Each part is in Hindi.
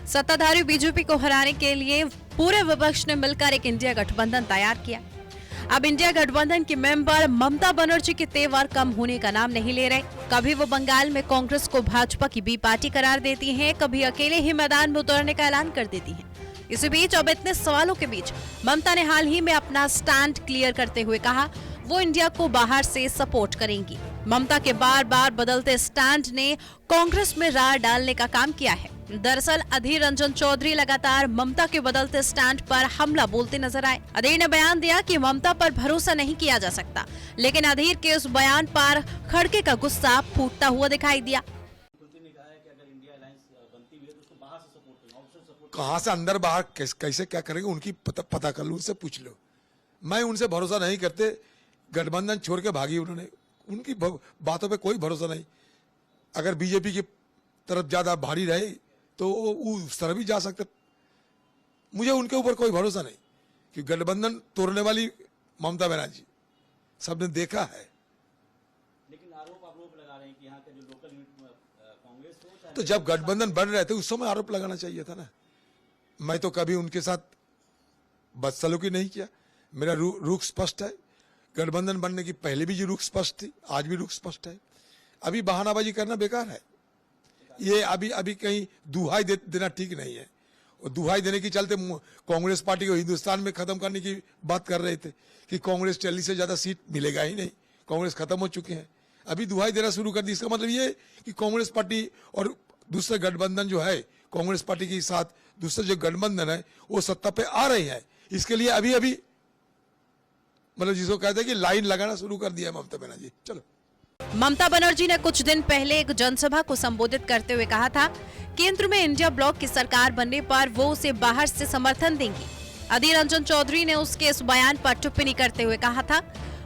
सत्ताधारी बीजेपी को हराने के लिए पूरे विपक्ष ने मिलकर एक इंडिया गठबंधन तैयार किया। अब इंडिया गठबंधन की मेंबर ममता बनर्जी के तेवर कम होने का नाम नहीं ले रहे। कभी वो बंगाल में कांग्रेस को भाजपा की बी पार्टी करार देती हैं, कभी अकेले ही मैदान में उतरने का ऐलान कर देती हैं। इसी बीच अब इतने सवालों के बीच ममता ने हाल ही में अपना स्टैंड क्लियर करते हुए कहा वो इंडिया को बाहर से सपोर्ट करेंगी। ममता के बार बार बदलते स्टैंड ने कांग्रेस में रार डालने का काम किया है। दरअसल अधीर रंजन चौधरी लगातार ममता के बदलते स्टैंड पर हमला बोलते नजर आए। अधीर ने बयान दिया कि ममता पर भरोसा नहीं किया जा सकता, लेकिन अधीर के उस बयान पर खड़गे का गुस्सा फूटता हुआ दिखाई दिया। कहां से अंदर बाहर कैसे क्या करेंगे उनकी पता कर लो, उनसे पूछ लो। मैं उनसे भरोसा नहीं करते। गठबंधन छोड़ के भागी उन्होंने, उनकी बातों पे कोई भरोसा नहीं। अगर बीजेपी की तरफ ज्यादा भारी रहे तो उस तरह भी जा सकते। मुझे उनके ऊपर कोई भरोसा नहीं कि गठबंधन तोड़ने वाली ममता बनर्जी सबने देखा है। लेकिन आरोप आप लोग लगा रहे हैं कि यहाँ के जो लोकल कांग्रेस हो, तो जब गठबंधन बन रहे थे उस समय आरोप लगाना चाहिए था ना। मैं तो कभी उनके साथ बदसलूकी नहीं किया। मेरा रुख स्पष्ट है। गठबंधन बनने की पहले भी जो रुख स्पष्ट थी, आज भी रुख स्पष्ट है। अभी बहानाबाजी करना बेकार है। ये अभी कहीं दुहाई देना ठीक नहीं है। और दुहाई देने के चलते कांग्रेस पार्टी को हिंदुस्तान में खत्म करने की बात कर रहे थे कि कांग्रेस 40 से ज्यादा सीट मिलेगा ही नहीं, कांग्रेस खत्म हो चुके हैं। अभी दुहाई देना शुरू कर दी। इसका मतलब ये कि कांग्रेस पार्टी और दूसरे गठबंधन जो है, कांग्रेस पार्टी के साथ दूसरे जो गठबंधन है वो सत्ता पे आ रही है। इसके लिए अभी मतलब जिसको कहते हैं कि लाइन लगाना शुरू कर दिया है ममता बनर्जी। चलो, ममता बनर्जी ने कुछ दिन पहले एक जनसभा को संबोधित करते हुए कहा था केंद्र में इंडिया ब्लॉक की सरकार बनने पर वो उसे बाहर से समर्थन देंगी। अधीर रंजन चौधरी ने उसके इस बयान पर टिप्पणी करते हुए कहा था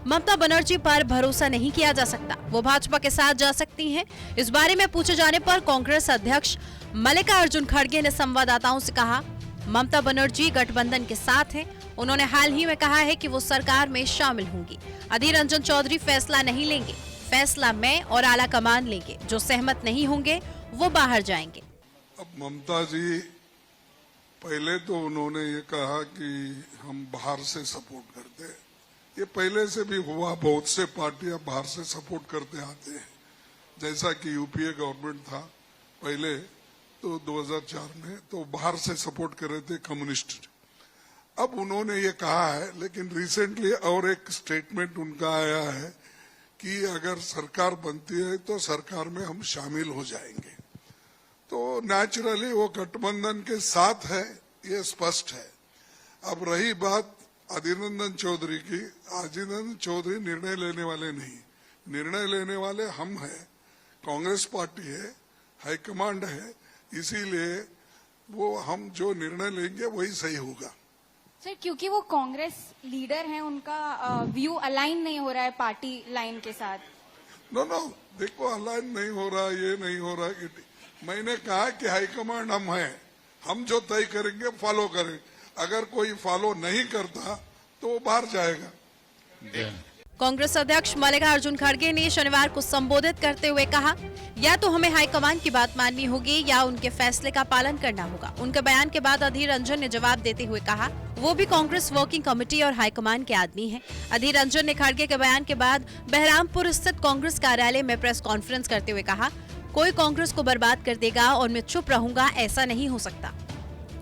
ममता बनर्जी पर भरोसा नहीं किया जा सकता, वो भाजपा के साथ जा सकती हैं। इस बारे में पूछे जाने पर कांग्रेस अध्यक्ष मल्लिकार्जुन खड़गे ने संवाददाताओं से कहा ममता बनर्जी गठबंधन के साथ हैं। उन्होंने हाल ही में कहा है कि वो सरकार में शामिल होंगी। अधीर रंजन चौधरी फैसला नहीं लेंगे, फैसला मैं और आला कमान लेंगे। जो सहमत नहीं होंगे वो बाहर जाएंगे। अब ममता जी पहले तो उन्होंने ये कहा कि हम बाहर से सपोर्ट करते हैं। ये पहले से भी हुआ, बहुत से पार्टियां बाहर से सपोर्ट करते आते हैं। जैसा कि यूपीए गवर्नमेंट था पहले तो 2004 में तो बाहर से सपोर्ट कर रहे थे कम्युनिस्ट। अब उन्होंने ये कहा है, लेकिन रिसेंटली और एक स्टेटमेंट उनका आया है कि अगर सरकार बनती है तो सरकार में हम शामिल हो जाएंगे। तो नेचुरली वो गठबंधन के साथ है, ये स्पष्ट है। अब रही बात अधीर रंजन चौधरी की, अधीर रंजन चौधरी निर्णय लेने वाले नहीं, निर्णय लेने वाले हम हैं। कांग्रेस पार्टी है, हाईकमांड है, इसीलिए वो हम जो निर्णय लेंगे वही सही होगा। सर, क्योंकि वो कांग्रेस लीडर हैं, उनका व्यू अलाइन नहीं हो रहा है पार्टी लाइन के साथ। नो, देखो अलाइन नहीं हो रहा, ये नहीं हो रहा कि मैंने कहा कि हाईकमांड हम हैं, हम जो तय करेंगे फॉलो करेंगे। अगर कोई फॉलो नहीं करता तो वो बाहर जाएगा। कांग्रेस अध्यक्ष मल्लिकार्जुन खड़गे ने शनिवार को संबोधित करते हुए कहा या तो हमें हाईकमान की बात माननी होगी या उनके फैसले का पालन करना होगा। उनके बयान के बाद अधीर रंजन ने जवाब देते हुए कहा वो भी कांग्रेस वर्किंग कमेटी और हाईकमान के आदमी हैं। अधीर रंजन ने खड़गे के बयान के बाद बहरामपुर स्थित कांग्रेस कार्यालय में प्रेस कॉन्फ्रेंस करते हुए कहा कोई कांग्रेस को बर्बाद कर देगा और मैं चुप रहूंगा, ऐसा नहीं हो सकता।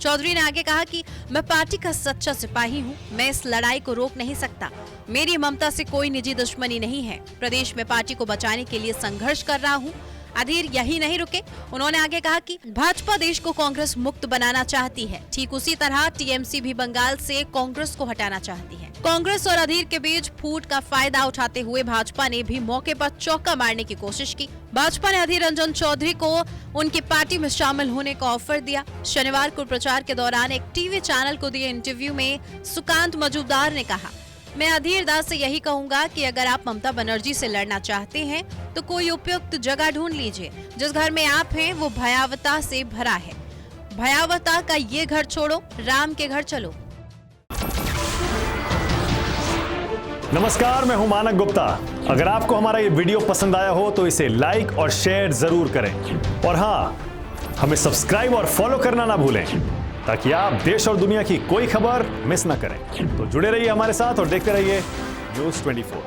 चौधरी ने आगे कहा कि मैं पार्टी का सच्चा सिपाही हूं, मैं इस लड़ाई को रोक नहीं सकता। मेरी ममता से कोई निजी दुश्मनी नहीं है। प्रदेश में पार्टी को बचाने के लिए संघर्ष कर रहा हूं। अधीर यही नहीं रुके, उन्होंने आगे कहा कि भाजपा देश को कांग्रेस मुक्त बनाना चाहती है, ठीक उसी तरह टीएमसी भी बंगाल से कांग्रेस को हटाना चाहती है। कांग्रेस और अधीर के बीच फूट का फायदा उठाते हुए भाजपा ने भी मौके पर चौका मारने की कोशिश की। भाजपा ने अधीर रंजन चौधरी को उनकी पार्टी में शामिल होने का ऑफर दिया। शनिवार को प्रचार के दौरान एक टीवी चैनल को दिए इंटरव्यू में सुकांत मजूमदार ने कहा मैं अधीर दास से यही कहूंगा कि अगर आप ममता बनर्जी से लड़ना चाहते हैं तो कोई उपयुक्त जगह ढूंढ लीजिए। जिस घर में आप हैं वो भयावता से भरा है। भयावता का ये घर छोड़ो, राम के घर चलो। नमस्कार, मैं हूं मानक गुप्ता। अगर आपको हमारा ये वीडियो पसंद आया हो तो इसे लाइक और शेयर जरूर करें। और हाँ, हमें सब्सक्राइब और फॉलो करना ना भूलें ताकि आप देश और दुनिया की कोई खबर मिस ना करें। तो जुड़े रहिए हमारे साथ और देखते रहिए News 24।